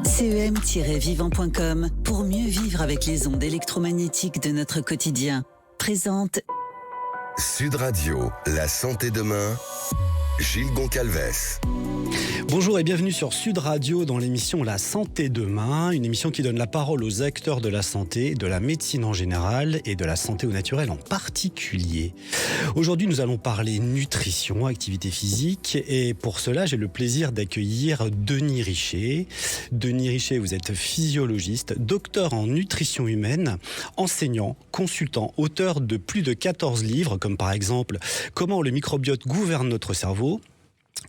CEM-vivant.com pour mieux vivre avec les ondes électromagnétiques de notre quotidien. Présente Sud Radio, la santé demain, Gilles Goncalves. Bonjour et bienvenue sur Sud Radio dans l'émission La Santé Demain, une émission qui donne la parole aux acteurs de la santé, de la médecine en général et de la santé au naturel en particulier. Aujourd'hui, nous allons parler nutrition, activité physique et pour cela, j'ai le plaisir d'accueillir Denis Richer. Denis Richer, vous êtes physiologiste, docteur en nutrition humaine, enseignant, consultant, auteur de plus de 14 livres comme par exemple « Comment le microbiote gouverne notre cerveau »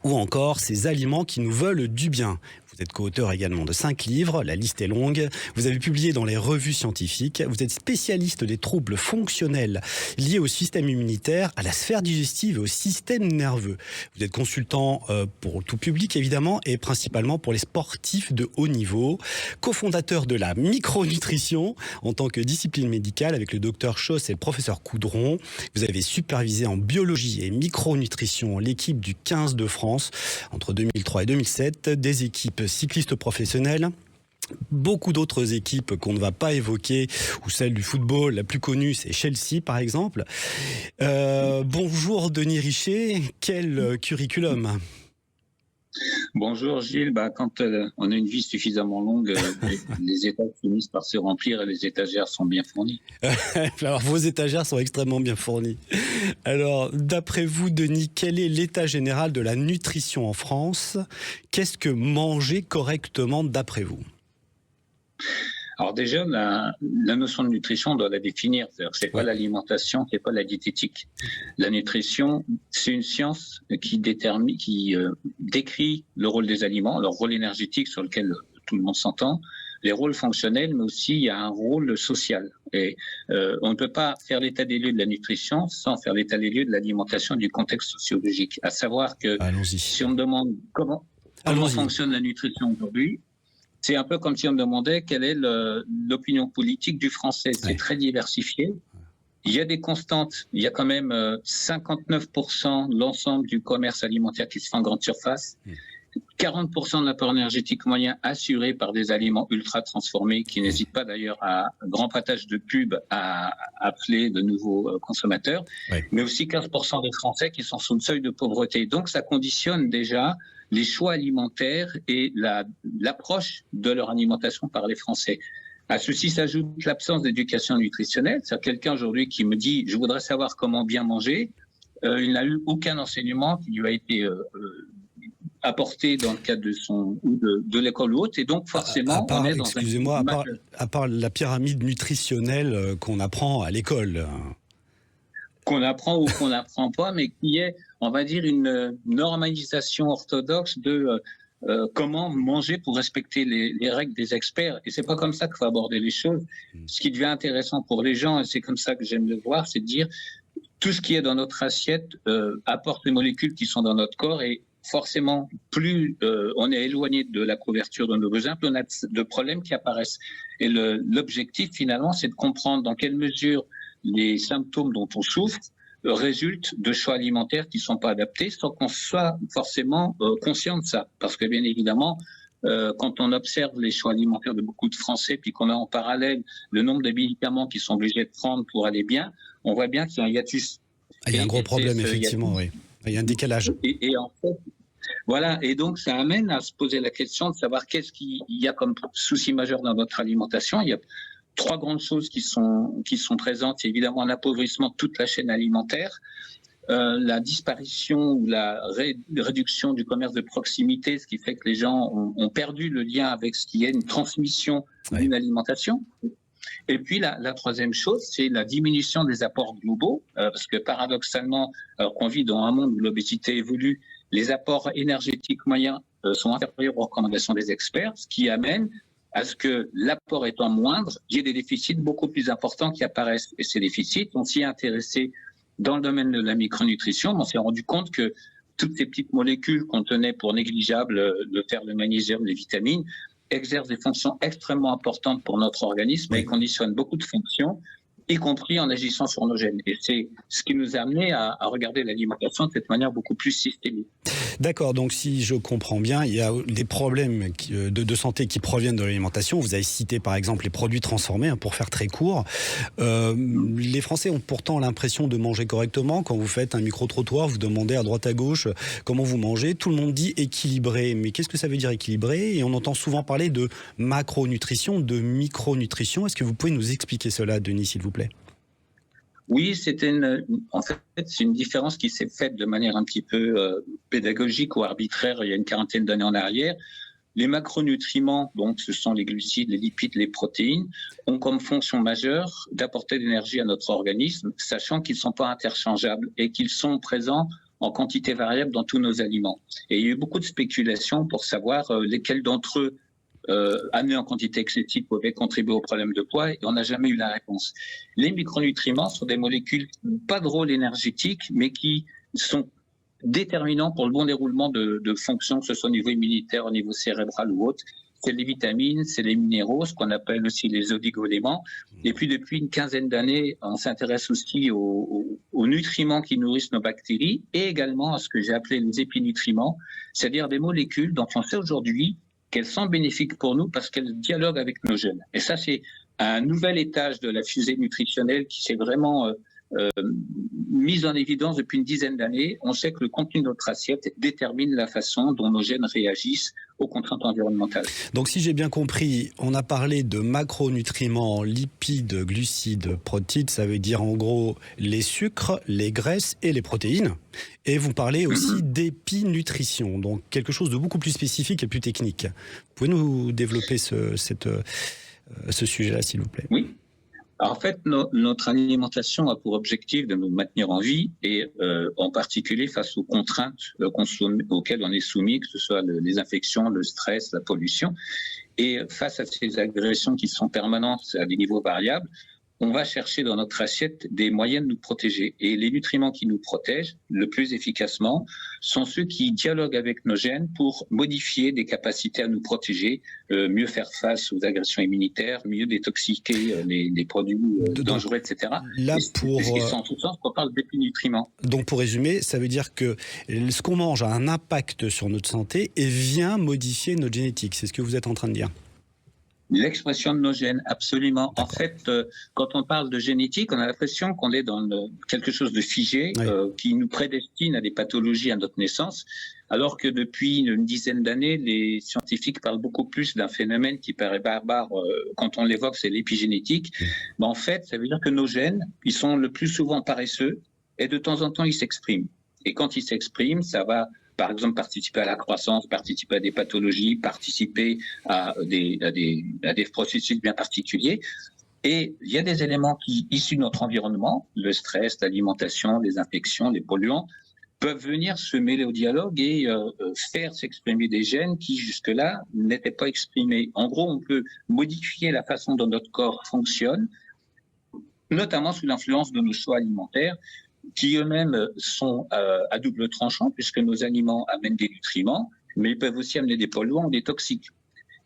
ou encore « Ces aliments qui nous veulent du bien ». Vous êtes co-auteur également de 5 livres, la liste est longue. Vous avez publié dans les revues scientifiques. Vous êtes spécialiste des troubles fonctionnels liés au système immunitaire, à la sphère digestive et au système nerveux. Vous êtes consultant pour tout public évidemment et principalement pour les sportifs de haut niveau. Cofondateur de la micronutrition en tant que discipline médicale avec le docteur Chausse et le professeur Coudron. Vous avez supervisé en biologie et micronutrition l'équipe du 15 de France entre 2003 et 2007, des équipes cyclistes professionnels, beaucoup d'autres équipes qu'on ne va pas évoquer, ou celle du football, la plus connue, c'est Chelsea par exemple. Bonjour Denis Richer, quel curriculum ? Bonjour Gilles, quand on a une vie suffisamment longue, les étals finissent par se remplir et les étagères sont bien fournies. Alors vos étagères sont extrêmement bien fournies. Alors d'après vous Denis, quel est l'état général de la nutrition en France ? Qu'est-ce que manger correctement d'après vous ? Alors déjà, la notion de nutrition, on doit la définir. C'est-à-dire que c'est pas l'alimentation, c'est pas la diététique. La nutrition, c'est une science qui décrit le rôle des aliments, leur rôle énergétique sur lequel tout le monde s'entend, les rôles fonctionnels, mais aussi il y a un rôle social. Et on ne peut pas faire l'état des lieux de la nutrition sans faire l'état des lieux de l'alimentation, du contexte sociologique. À savoir que si on me demande comment fonctionne la nutrition aujourd'hui, c'est un peu comme si on me demandait quelle est l'opinion politique du français. C'est très diversifié. Il y a des constantes. Il y a quand même 59% de l'ensemble du commerce alimentaire qui se fait en grande surface. 40% de l'apport énergétique moyen assuré par des aliments ultra transformés qui n'hésitent pas d'ailleurs à grand patage de pub à appeler de nouveaux consommateurs. Mais aussi 15% des Français qui sont sous le seuil de pauvreté. Donc ça conditionne déjà les choix alimentaires et l'approche de leur alimentation par les Français. À ceci s'ajoute l'absence d'éducation nutritionnelle. C'est quelqu'un aujourd'hui qui me dit « je voudrais savoir comment bien manger ». Il n'a eu aucun enseignement qui lui a été apporté dans le cadre de l'école ou autre. Et donc forcément, on est dans à part la pyramide nutritionnelle qu'on apprend à l'école. Qu'on apprend ou qu'on n'apprend pas, mais qui est, on va dire, une normalisation orthodoxe de comment manger pour respecter les règles des experts. Et c'est pas comme ça qu'il faut aborder les choses. Ce qui devient intéressant pour les gens, et c'est comme ça que j'aime le voir, c'est de dire tout ce qui est dans notre assiette apporte les molécules qui sont dans notre corps et forcément, plus on est éloigné de la couverture de nos besoins, plus on a de problèmes qui apparaissent. Et l'objectif, finalement, c'est de comprendre dans quelle mesure les symptômes dont on souffre résultent de choix alimentaires qui ne sont pas adaptés sans qu'on soit forcément conscient de ça. Parce que bien évidemment, quand on observe les choix alimentaires de beaucoup de Français puis qu'on a en parallèle le nombre de médicaments qu'ils sont obligés de prendre pour aller bien, on voit bien qu'il y a un hiatus. Il y a un gros problème, effectivement, oui. Il y a un décalage. Et en fait, voilà. Et donc, ça amène à se poser la question de savoir qu'est-ce qu'il y a comme souci majeur dans notre alimentation. Il y a 3 grandes choses qui sont présentes. Il y a évidemment l'appauvrissement de toute la chaîne alimentaire, la disparition ou la réduction du commerce de proximité, ce qui fait que les gens ont perdu le lien avec ce qui est une transmission d'une alimentation. Et puis la 3e chose, c'est la diminution des apports globaux, parce que paradoxalement, alors qu'on vit dans un monde où l'obésité évolue, les apports énergétiques moyens sont inférieurs aux recommandations des experts, ce qui amène à ce que l'apport étant moindre, il y ait des déficits beaucoup plus importants qui apparaissent. Et ces déficits, on s'y est intéressé dans le domaine de la micronutrition, mais on s'est rendu compte que toutes ces petites molécules qu'on tenait pour négligeables, le fer, le magnésium, les vitamines, exercent des fonctions extrêmement importantes pour notre organisme et conditionnent beaucoup de fonctions. y compris en agissant sur nos gènes. Et c'est ce qui nous a amené à regarder l'alimentation de cette manière beaucoup plus systémique. D'accord, donc si je comprends bien, il y a des problèmes de santé qui proviennent de l'alimentation. Vous avez cité par exemple les produits transformés, pour faire très court. Les Français ont pourtant l'impression de manger correctement. Quand vous faites un micro-trottoir, vous demandez à droite à gauche comment vous mangez. Tout le monde dit équilibré. Mais qu'est-ce que ça veut dire équilibré? Et on entend souvent parler de macronutrition, de micronutrition. Est-ce que vous pouvez nous expliquer cela, Denis, s'il vous plaît? Oui, c'est une différence qui s'est faite de manière un petit peu pédagogique ou arbitraire il y a une quarantaine d'années en arrière. Les macronutriments, donc ce sont les glucides, les lipides, les protéines, ont comme fonction majeure d'apporter de l'énergie à notre organisme, sachant qu'ils ne sont pas interchangeables et qu'ils sont présents en quantité variable dans tous nos aliments. Et il y a eu beaucoup de spéculations pour savoir lesquels d'entre eux amenés en quantité excessive pouvaient contribuer au problème de poids, et on n'a jamais eu la réponse. Les micronutriments sont des molécules pas de rôle énergétique, mais qui sont déterminants pour le bon déroulement de fonctions, que ce soit au niveau immunitaire, au niveau cérébral ou autre. C'est les vitamines, c'est les minéraux, ce qu'on appelle aussi les oligo-éléments. Et puis depuis une quinzaine d'années, on s'intéresse aussi aux nutriments qui nourrissent nos bactéries, et également à ce que j'ai appelé les épinutriments, c'est-à-dire des molécules dont on sait aujourd'hui qu'elles sont bénéfiques pour nous parce qu'elles dialoguent avec nos gènes. Et ça, c'est un nouvel étage de la fusée nutritionnelle qui s'est vraiment mise en évidence depuis une dizaine d'années. On sait que le contenu de notre assiette détermine la façon dont nos gènes réagissent aux contraintes environnementales. Donc si j'ai bien compris, on a parlé de macronutriments, lipides, glucides, protides, ça veut dire en gros les sucres, les graisses et les protéines. Et vous parlez aussi d'épinutrition, donc quelque chose de beaucoup plus spécifique et plus technique. Vous pouvez nous développer ce sujet-là, s'il vous plaît? Oui. En fait, notre alimentation a pour objectif de nous maintenir en vie et en particulier face aux contraintes auxquelles on est soumis, que ce soit les infections, le stress, la pollution. Et face à ces agressions qui sont permanentes à des niveaux variables, on va chercher dans notre assiette des moyens de nous protéger. Et les nutriments qui nous protègent le plus efficacement sont ceux qui dialoguent avec nos gènes pour modifier des capacités à nous protéger, mieux faire face aux agressions immunitaires, mieux détoxiquer les produits dangereux, etc. Là, en tout sens, on parle d'épinutriments. Donc pour résumer, ça veut dire que ce qu'on mange a un impact sur notre santé et vient modifier notre génétique. C'est ce que vous êtes en train de dire? L'expression de nos gènes, absolument. En fait, quand on parle de génétique, on a l'impression qu'on est dans quelque chose de figé, oui, qui nous prédestine à des pathologies à notre naissance, alors que depuis une dizaine d'années, les scientifiques parlent beaucoup plus d'un phénomène qui paraît barbare quand on l'évoque, c'est l'épigénétique. Mais en fait, ça veut dire que nos gènes, ils sont le plus souvent paresseux et de temps en temps, ils s'expriment. Et quand ils s'expriment, ça va par exemple participer à la croissance, participer à des pathologies, participer à des processus bien particuliers. Et il y a des éléments issus de notre environnement, le stress, l'alimentation, les infections, les polluants, peuvent venir se mêler au dialogue et faire s'exprimer des gènes qui jusque-là n'étaient pas exprimés. En gros, on peut modifier la façon dont notre corps fonctionne, notamment sous l'influence de nos choix alimentaires, qui eux-mêmes sont à double tranchant, puisque nos aliments amènent des nutriments, mais ils peuvent aussi amener des polluants ou des toxiques.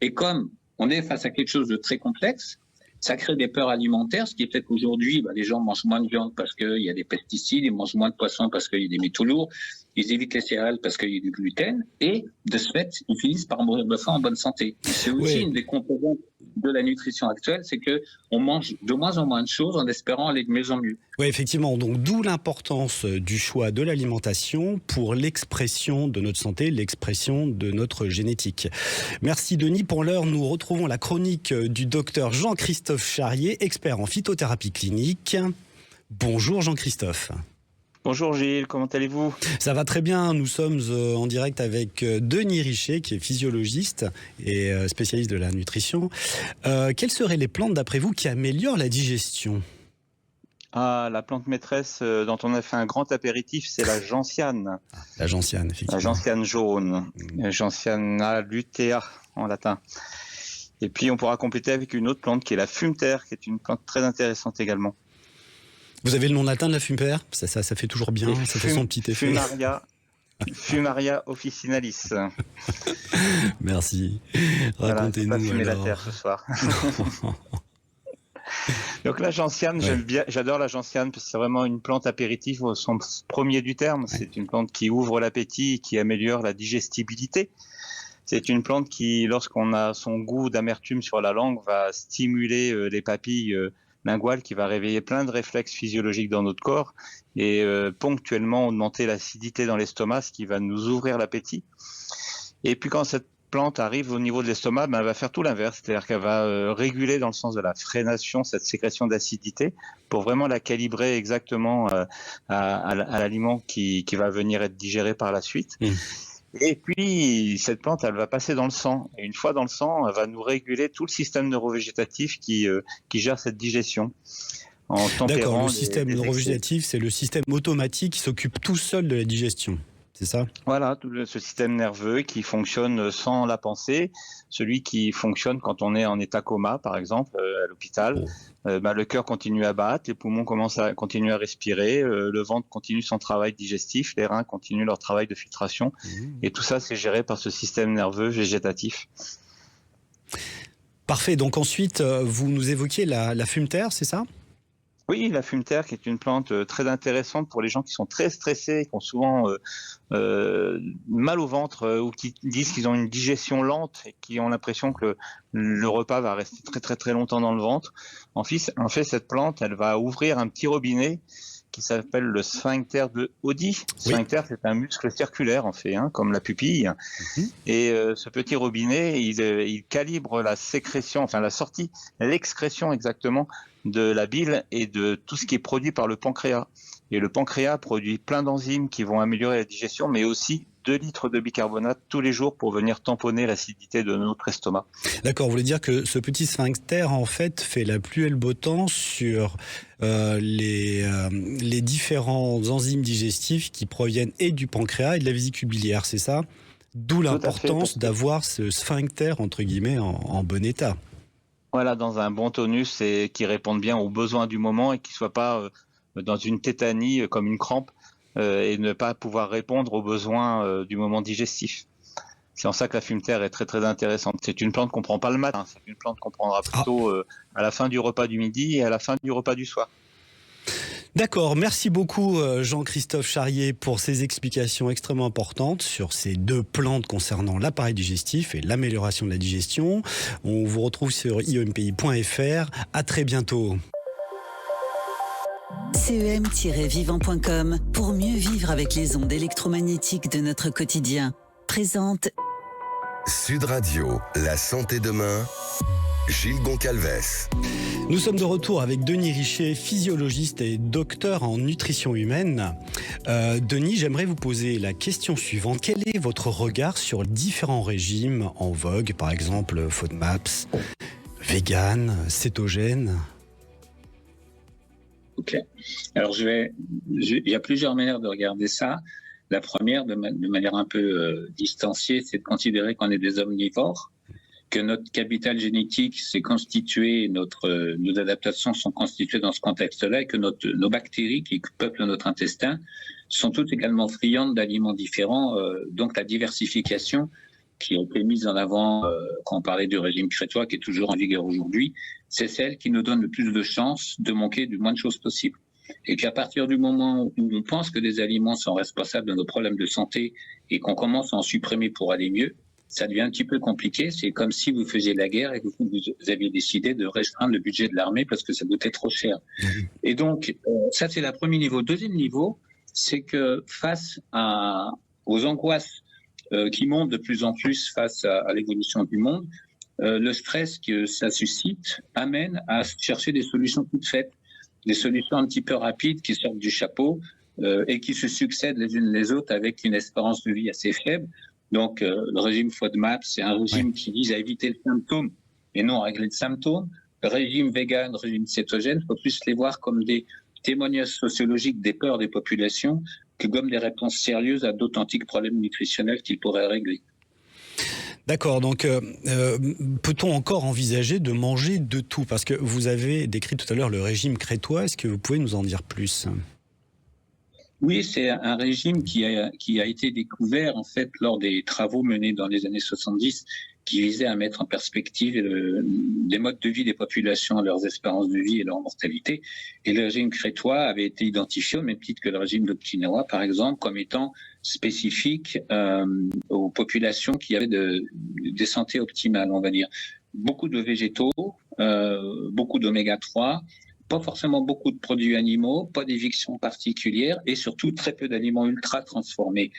Et comme on est face à quelque chose de très complexe, ça crée des peurs alimentaires, ce qui fait qu'aujourd'hui, les gens mangent moins de viande parce qu'il y a des pesticides, ils mangent moins de poissons parce qu'il y a des métaux lourds, ils évitent les céréales parce qu'il y a du gluten, et de ce fait, ils finissent par mourir de faim en bonne santé. C'est aussi une des composantes de la nutrition actuelle, c'est qu'on mange de moins en moins de choses en espérant aller de mieux en mieux. Oui, effectivement. Donc, d'où l'importance du choix de l'alimentation pour l'expression de notre santé, l'expression de notre génétique. Merci Denis. Pour l'heure, nous retrouvons la chronique du docteur Jean-Christophe Charrier, expert en phytothérapie clinique. Bonjour Jean-Christophe. Bonjour Gilles, comment allez-vous? Ça va très bien, nous sommes en direct avec Denis Richet qui est physiologiste et spécialiste de la nutrition. Quelles seraient les plantes d'après vous qui améliorent la digestion? La plante maîtresse dont on a fait un grand apéritif, c'est la gentiane. La gentiane, effectivement. La gentiane jaune, Gentiana lutea en latin. Et puis on pourra compléter avec une autre plante qui est la fumeterre, qui est une plante très intéressante également. Vous avez le nom latin de la fumeterre? Ça fait toujours bien, ça fait son petit effet. Fumaria officinalis. Merci. Racontez-nous. Voilà, pas fumer la terre ce soir. Donc la gentiane, j'adore la gentiane parce que c'est vraiment une plante apéritif au sens premier du terme. C'est une plante qui ouvre l'appétit et qui améliore la digestibilité. C'est une plante qui, lorsqu'on a son goût d'amertume sur la langue, va stimuler les papilles linguales, qui va réveiller plein de réflexes physiologiques dans notre corps et ponctuellement augmenter l'acidité dans l'estomac, ce qui va nous ouvrir l'appétit. Et puis quand cette plante arrive au niveau de l'estomac, elle va faire tout l'inverse, c'est-à-dire qu'elle va réguler dans le sens de la frénation cette sécrétion d'acidité pour vraiment la calibrer exactement à l'aliment qui va venir être digéré par la suite. Et puis, cette plante, elle va passer dans le sang. Et une fois dans le sang, elle va nous réguler tout le système neurovégétatif qui gère cette digestion. D'accord, le système neurovégétatif, c'est le système automatique qui s'occupe tout seul de la digestion. C'est ça ? Voilà, ce système nerveux qui fonctionne sans la pensée, celui qui fonctionne quand on est en état coma, par exemple, à l'hôpital. Le cœur continue à battre, les poumons continuent à respirer, le ventre continue son travail digestif, les reins continuent leur travail de filtration. Et tout ça, c'est géré par ce système nerveux végétatif. Parfait. Donc ensuite, vous nous évoquiez la fumeterre, c'est ça ? Oui, la fumeterre, qui est une plante très intéressante pour les gens qui sont très stressés, qui ont souvent mal au ventre ou qui disent qu'ils ont une digestion lente et qui ont l'impression que le repas va rester très très très longtemps dans le ventre. En fait, cette plante, elle va ouvrir un petit robinet qui s'appelle le sphincter de Oddi. Sphincter, c'est un muscle circulaire, en fait, comme la pupille. Et ce petit robinet, il calibre la sécrétion, enfin la sortie, l'excrétion exactement de la bile et de tout ce qui est produit par le pancréas. Et le pancréas produit plein d'enzymes qui vont améliorer la digestion, mais aussi 2 litres de bicarbonate tous les jours pour venir tamponner l'acidité de notre estomac. D'accord, vous voulez dire que ce petit sphincter, en fait, fait la pluie et le beau temps sur les différents enzymes digestifs qui proviennent et du pancréas et de la vésicule biliaire, c'est ça ? D'où l'importance d'avoir ce sphincter, entre guillemets, en bon état. Voilà, dans un bon tonus et qui réponde bien aux besoins du moment et qui ne soit pas dans une tétanie comme une crampe et ne pas pouvoir répondre aux besoins du moment digestif. C'est en ça que la fumeterre est très très intéressante. C'est une plante qu'on ne prend pas le matin, c'est une plante qu'on prendra plutôt à la fin du repas du midi et à la fin du repas du soir. D'accord, merci beaucoup Jean-Christophe Charrier pour ces explications extrêmement importantes sur ces 2 plantes concernant l'appareil digestif et l'amélioration de la digestion. On vous retrouve sur iempi.fr. À très bientôt. CEM-vivant.com pour mieux vivre avec les ondes électromagnétiques de notre quotidien. Présente Sud Radio, la santé demain, Gilles Goncalves. Nous sommes de retour avec Denis Richer, physiologiste et docteur en nutrition humaine. Denis, j'aimerais vous poser la question suivante. Quel est votre regard sur les différents régimes en vogue, par exemple FODMAPs, vegan, cétogène ? Ok. Alors il y a plusieurs manières de regarder ça. La première, de manière un peu distanciée, c'est de considérer qu'on est des omnivores, que notre capital génétique s'est constitué, nos adaptations sont constituées dans ce contexte-là, et que nos bactéries qui peuplent notre intestin sont toutes également friandes d'aliments différents. Donc la diversification qui a été mise en avant quand on parlait du régime crétois, qui est toujours en vigueur aujourd'hui, c'est celle qui nous donne le plus de chances de manquer du moins de choses possible. Et qu'à partir du moment où on pense que des aliments sont responsables de nos problèmes de santé et qu'on commence à en supprimer pour aller mieux, ça devient un petit peu compliqué. C'est comme si vous faisiez la guerre et que vous aviez décidé de restreindre le budget de l'armée parce que ça coûtait trop cher. Et donc, ça, c'est le premier niveau. Deuxième niveau, c'est que face aux angoisses qui montent de plus en plus face à l'évolution du monde, le stress que ça suscite amène à chercher des solutions toutes faites, des solutions un petit peu rapides qui sortent du chapeau et qui se succèdent les unes les autres avec une espérance de vie assez faible. Donc, le régime FODMAP, c'est un régime qui vise à éviter le symptôme et non à régler le symptôme. Le régime vegan, le régime cétogène, il faut plus les voir comme des témoignages sociologiques des peurs des populations que comme des réponses sérieuses à d'authentiques problèmes nutritionnels qu'ils pourraient régler. D'accord, donc peut-on encore envisager de manger de tout ? Parce que vous avez décrit tout à l'heure le régime crétois, est-ce que vous pouvez nous en dire plus ? Oui, c'est un régime qui a été découvert en fait lors des travaux menés dans les années 70 qui visaient à mettre en perspective des modes de vie des populations, leurs espérances de vie et leur mortalité. Et le régime crétois avait été identifié au même titre que le régime d'Okinawa, par exemple, comme étant spécifique aux populations qui avaient des santé optimales, on va dire. Beaucoup de végétaux, beaucoup d'oméga 3, pas forcément beaucoup de produits animaux, pas d'éviction particulière et surtout très peu d'aliments ultra transformés.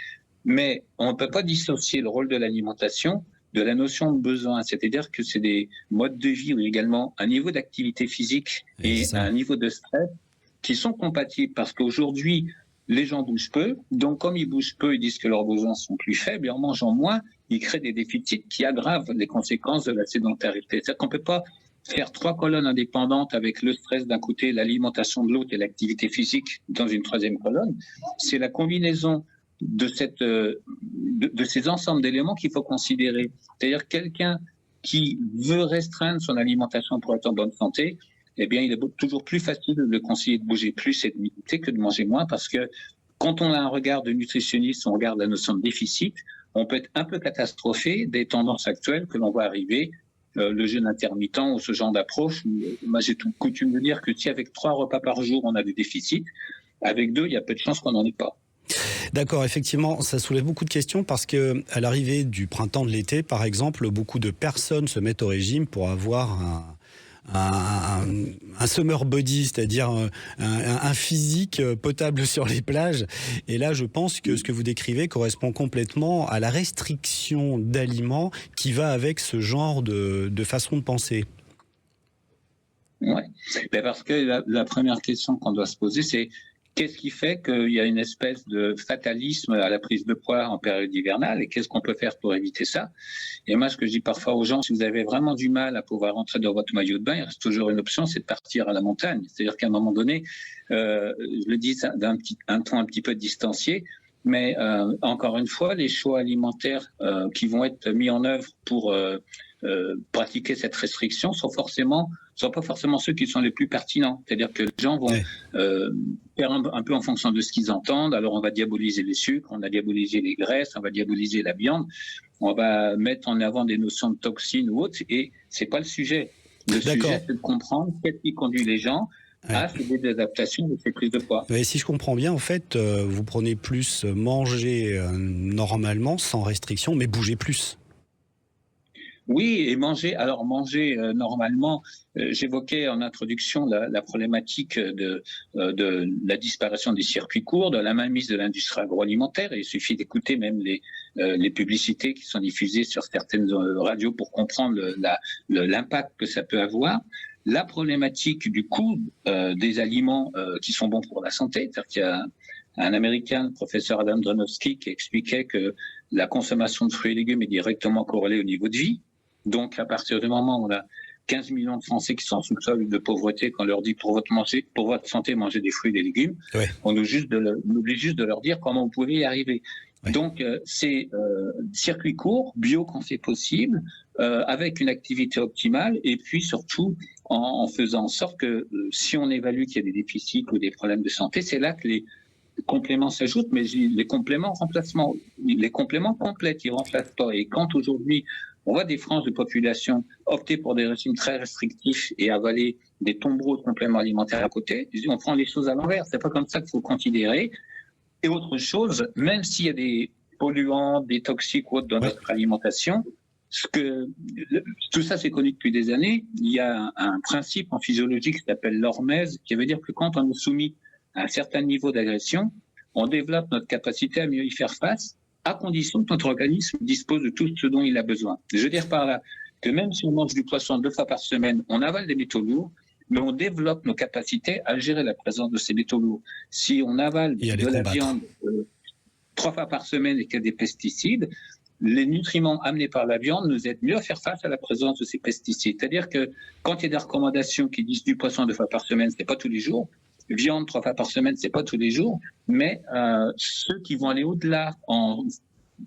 Mais on ne peut pas dissocier le rôle de l'alimentation de la notion de besoin, c'est-à-dire que c'est des modes de vie ou également un niveau d'activité physique et un niveau de stress qui sont compatibles parce qu'aujourd'hui, les gens bougent peu, donc comme ils bougent peu, ils disent que leurs besoins sont plus faibles et en mangeant moins, ils créent des déficits qui aggravent les conséquences de la sédentarité. C'est-à-dire qu'on ne peut pas faire 3 colonnes indépendantes avec le stress d'un côté, l'alimentation de l'autre et l'activité physique dans une 3e colonne. C'est la combinaison de ces ensembles d'éléments qu'il faut considérer. C'est-à-dire quelqu'un qui veut restreindre son alimentation pour être en bonne santé, eh bien, il est toujours plus facile de le conseiller de bouger plus et de limiter que de manger moins parce que quand on a un regard de nutritionniste, on regarde la notion de déficit, on peut être un peu catastrophé des tendances actuelles que l'on voit arriver, le jeûne intermittent ou ce genre d'approche. Moi, j'ai tout coutume de dire que si avec 3 repas par jour, on a des déficits, avec 2, il y a peu de chances qu'on n'en ait pas. D'accord, effectivement, ça soulève beaucoup de questions parce que à l'arrivée du printemps, de l'été, par exemple, beaucoup de personnes se mettent au régime pour avoir un summer body, c'est-à-dire un physique potable sur les plages. Et là, je pense que ce que vous décrivez correspond complètement à la restriction d'aliments qui va avec ce genre de façon de penser. Oui, parce que la première question qu'on doit se poser, c'est qu'est-ce qui fait qu'il y a une espèce de fatalisme à la prise de poids en période hivernale et qu'est-ce qu'on peut faire pour éviter ça? Et moi, ce que je dis parfois aux gens, si vous avez vraiment du mal à pouvoir rentrer dans votre maillot de bain, il reste toujours une option, c'est de partir à la montagne. C'est-à-dire qu'à un moment donné, je le dis d'un ton un petit peu distancié, mais encore une fois, les choix alimentaires qui vont être mis en œuvre pour pratiquer cette restriction sont pas forcément ceux qui sont les plus pertinents. C'est-à-dire que les gens vont faire un peu en fonction de ce qu'ils entendent. Alors on va diaboliser les sucres, on va diaboliser les graisses, on va diaboliser la viande, on va mettre en avant des notions de toxines ou autres, et c'est pas le sujet. Le sujet, c'est de comprendre qu'est-ce qui conduit les gens à ces adaptations de ces prises de poids. Mais si je comprends bien, en fait, vous prenez plus manger normalement, sans restriction, mais bouger plus. Oui, et manger normalement, j'évoquais en introduction la problématique de la disparition des circuits courts, de la mainmise de l'industrie agroalimentaire. Et il suffit d'écouter même les publicités qui sont diffusées sur certaines radios pour comprendre l'impact que ça peut avoir. La problématique du coût des aliments qui sont bons pour la santé, c'est-à-dire qu'il y a un Américain, le professeur Adam Dronowski, qui expliquait que la consommation de fruits et légumes est directement corrélée au niveau de vie. Donc, à partir du moment où on a 15 millions de Français qui sont sous le seuil de pauvreté, quand on leur dit pour votre santé, mangez des fruits et des légumes, on oublie juste de leur dire comment vous pouvez y arriver. Ouais. Donc, c'est circuit court, bio quand c'est possible, avec une activité optimale, et puis surtout en faisant en sorte que si on évalue qu'il y a des déficits ou des problèmes de santé, c'est là que les compléments s'ajoutent, mais les compléments complètent, ils ne remplacent pas. Et quand aujourd'hui, on voit des franges de population opter pour des régimes très restrictifs et avaler des tombereaux de compléments alimentaires à côté, on prend les choses à l'envers. C'est pas comme ça qu'il faut considérer. Et autre chose, même s'il y a des polluants, des toxiques ou autres dans notre alimentation, tout ça c'est connu depuis des années. Il y a un principe en physiologie qui s'appelle l'hormèse, qui veut dire que quand on est soumis à un certain niveau d'agression, on développe notre capacité à mieux y faire face, à condition que notre organisme dispose de tout ce dont il a besoin. Je veux dire par là que même si on mange du poisson 2 fois par semaine, on avale des métaux lourds, mais on développe nos capacités à gérer la présence de ces métaux lourds. Si on avale de la viande 3 fois par semaine et qu'il y a des pesticides, les nutriments amenés par la viande nous aident mieux à faire face à la présence de ces pesticides. C'est-à-dire que quand il y a des recommandations qui disent du poisson 2 fois par semaine, ce n'est pas tous les jours, viande 3 fois par semaine, c'est pas tous les jours, mais ceux qui vont aller au-delà en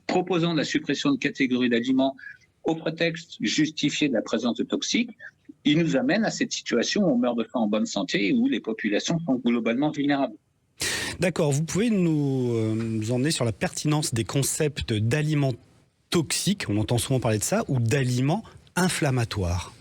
proposant la suppression de catégories d'aliments au prétexte justifié de la présence de toxiques, ils nous amènent à cette situation où on meurt de faim en bonne santé et où les populations sont globalement vulnérables. D'accord, vous pouvez nous emmener sur la pertinence des concepts d'aliments toxiques, on entend souvent parler de ça, ou d'aliments inflammatoires?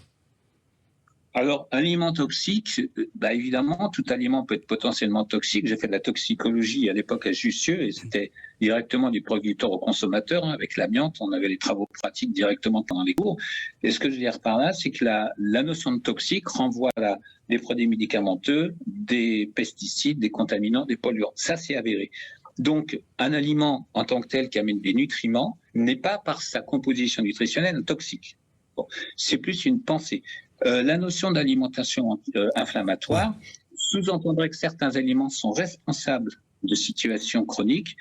Alors, aliment toxique, évidemment, tout aliment peut être potentiellement toxique. J'ai fait de la toxicologie à l'époque à Jussieu et c'était directement du producteur au consommateur. Avec l'amiante, on avait les travaux pratiques directement pendant les cours. Et ce que je veux dire par là, c'est que la notion de toxique renvoie à des produits médicamenteux, des pesticides, des contaminants, des polluants. Ça, c'est avéré. Donc, un aliment en tant que tel qui amène des nutriments n'est pas par sa composition nutritionnelle toxique. Bon, c'est plus une pensée. La notion d'alimentation inflammatoire sous-entendrait que certains aliments sont responsables de situations chroniques,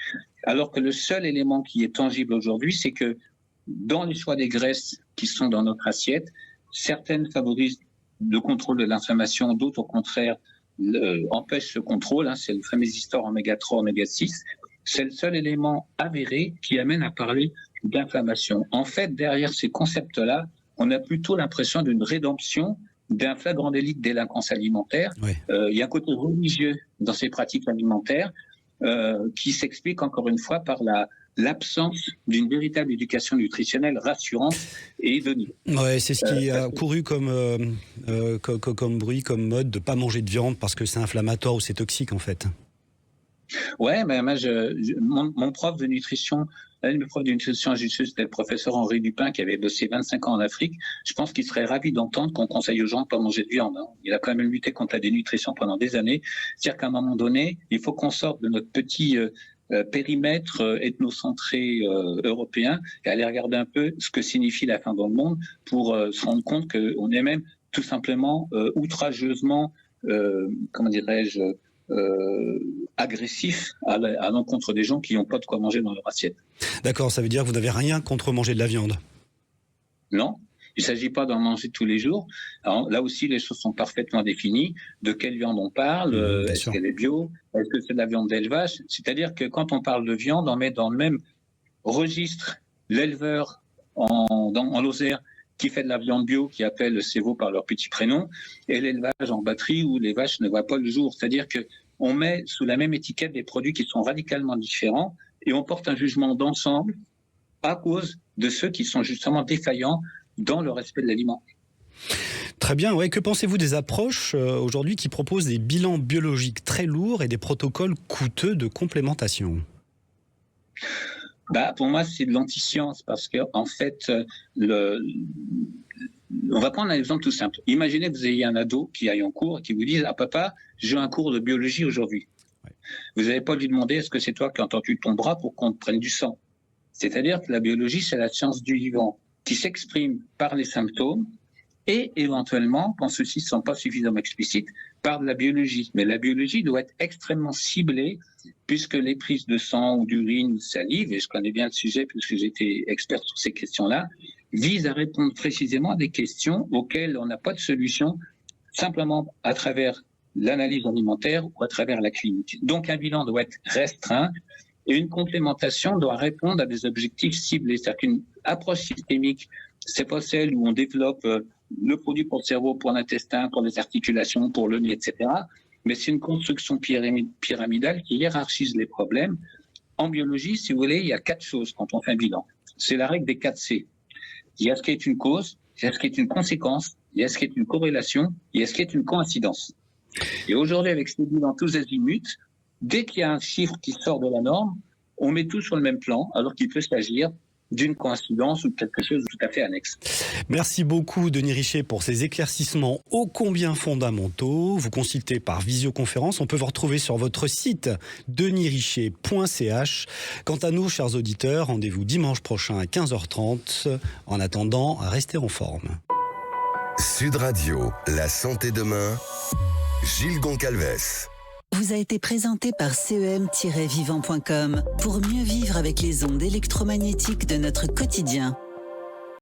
alors que le seul élément qui est tangible aujourd'hui, c'est que dans les choix des graisses qui sont dans notre assiette, certaines favorisent le contrôle de l'inflammation, d'autres au contraire empêchent ce contrôle. C'est le fameux histoire oméga 3, oméga 6. C'est le seul élément avéré qui amène à parler d'inflammation. En fait, derrière ces concepts-là, on a plutôt l'impression d'une rédemption d'un flagrant délit de délinquance alimentaire. Oui. Il y a un côté religieux dans ces pratiques alimentaires qui s'explique encore une fois par l'absence d'une véritable éducation nutritionnelle rassurante et donnée. Ouais, c'est ce qui a couru comme bruit, comme mode, de ne pas manger de viande parce que c'est inflammatoire ou c'est toxique en fait. Ouais, mais moi, mon prof de nutrition, l'un de mes profs de nutrition à Jussieu, c'était le professeur Henri Dupin qui avait bossé 25 ans en Afrique. Je pense qu'il serait ravi d'entendre qu'on conseille aux gens de ne pas manger de viande. Il a quand même lutté contre la dénutrition pendant des années. C'est-à-dire qu'à un moment donné, il faut qu'on sorte de notre petit périmètre ethnocentré européen et aller regarder un peu ce que signifie la faim dans le monde pour se rendre compte qu'on est même tout simplement outrageusement, agressif à l'encontre des gens qui n'ont pas de quoi manger dans leur assiette. D'accord, ça veut dire que vous n'avez rien contre manger de la viande? Non, il ne s'agit pas d'en manger tous les jours. Alors, là aussi, les choses sont parfaitement définies. De quelle viande on parle? Est-ce qu'elle est bio? Est-ce que c'est de la viande d'élevage? C'est-à-dire que quand on parle de viande, on met dans le même registre l'éleveur en Lozère qui fait de la viande bio, qui appelle ses veaux par leur petit prénom, et l'élevage en batterie où les vaches ne voient pas le jour. C'est-à-dire qu'on met sous la même étiquette des produits qui sont radicalement différents et on porte un jugement d'ensemble à cause de ceux qui sont justement défaillants dans le respect de l'aliment. Très bien, ouais. Que pensez-vous des approches aujourd'hui qui proposent des bilans biologiques très lourds et des protocoles coûteux de complémentation? Pour moi, c'est de l'anti-science parce que, en fait, on va prendre un exemple tout simple. Imaginez que vous ayez un ado qui aille en cours et qui vous dise « Ah papa, j'ai un cours de biologie aujourd'hui. Ouais. » Vous n'avez pas lui demander « Est-ce que c'est toi qui as tendu ton bras pour qu'on te prenne du sang ?» C'est-à-dire que la biologie, c'est la science du vivant qui s'exprime par les symptômes et éventuellement, quand ceux-ci ne sont pas suffisamment explicites, par de la biologie. Mais la biologie doit être extrêmement ciblée puisque les prises de sang ou d'urine ou de salive, et je connais bien le sujet puisque j'étais expert sur ces questions-là, visent à répondre précisément à des questions auxquelles on n'a pas de solution simplement à travers l'analyse alimentaire ou à travers la clinique. Donc un bilan doit être restreint et une complémentation doit répondre à des objectifs ciblés. C'est-à-dire qu'une approche systémique, c'est pas celle où on développe le produit pour le cerveau, pour l'intestin, pour les articulations, pour le nez, etc. Mais c'est une construction pyramidale qui hiérarchise les problèmes. En biologie, si vous voulez, il y a 4 choses quand on fait un bilan. C'est la règle des 4 C. Il y a ce qui est une cause, il y a ce qui est une conséquence, il y a ce qui est une corrélation, il y a ce qui est une coïncidence. Et aujourd'hui, avec ces bilans tous azimuts, dès qu'il y a un chiffre qui sort de la norme, on met tout sur le même plan, alors qu'il peut s'agir d'une coïncidence ou de quelque chose de tout à fait annexe. Merci beaucoup Denis Richer pour ces éclaircissements ô combien fondamentaux. Vous consultez par visioconférence. On peut vous retrouver sur votre site denisricher.ch. Quant à nous, chers auditeurs, rendez-vous dimanche prochain à 15h30. En attendant, restez en forme. Sud Radio, la santé demain, Gilles Goncalves. Vous a été présenté par CEM-vivant.com pour mieux vivre avec les ondes électromagnétiques de notre quotidien.